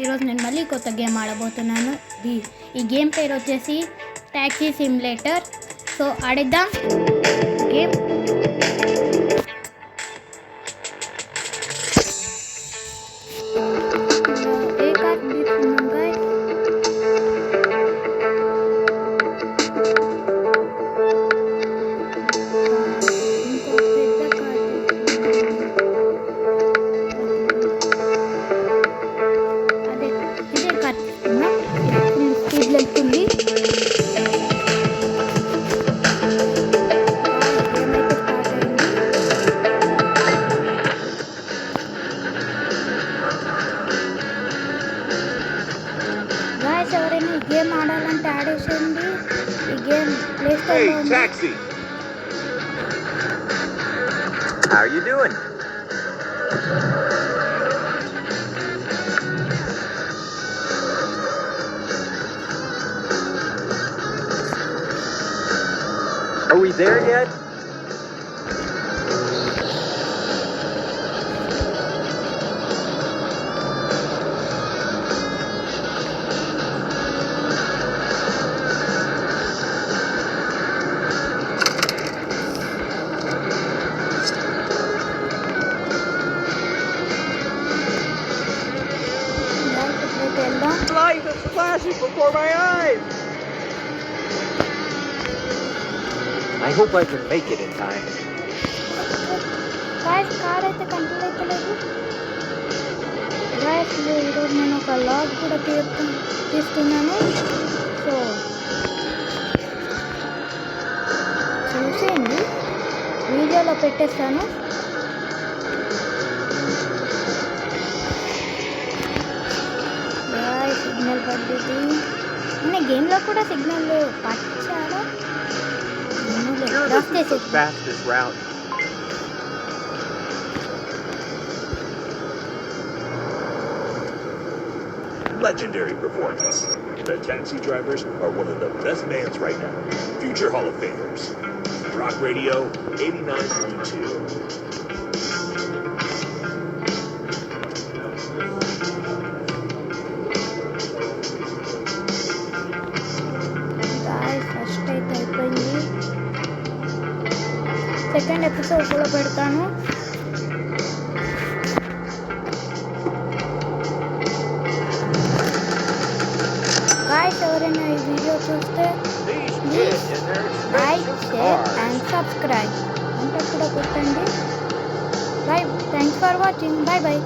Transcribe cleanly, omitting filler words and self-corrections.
ఈరోజు నేను మళ్ళీ కొత్త గేమ్ ఆడబోతున్నాను. ఈ గేమ్ పేరు వచ్చేసి టాక్సీ సిమ్యులేటర్. సో ఆడిద్దాం గేమ్. ఎవరైనా ఈ గేమ్ ఆడాలంటే ఆడేసేయండి. ఈ గేమ్ ప్లే స్టోర్లో ఉంది. Taxi. How are you doing? Are we there yet? Light is flashing before my eyes. I hope I can make it in time. Guys car అయితే control అవుతలేదు. Guys ఈరోజు నేను ఒక లాగ్ కూడా తీస్తున్నాను. సో చూసేయండి, వీడియోలో పెట్టేస్తాను. సిగ్నల్ పడ్డది. నేను గేమ్లో కూడా signal పట్టించాలా? The fastest route. Legendary performance. The taxi drivers are one of the best bands right now. Future Hall of Famers. Rock Radio 89.2. First అయితే అయిపోయింది. సెకండ్ ఎపిసోడ్ కూడా పెడతాను. గాయ్స్ ఎవరైనా ఈ వీడియో చూస్తే please like, share and subscribe అంటే కూడా కొట్టండి. Bye, thanks for watching. Bye bye.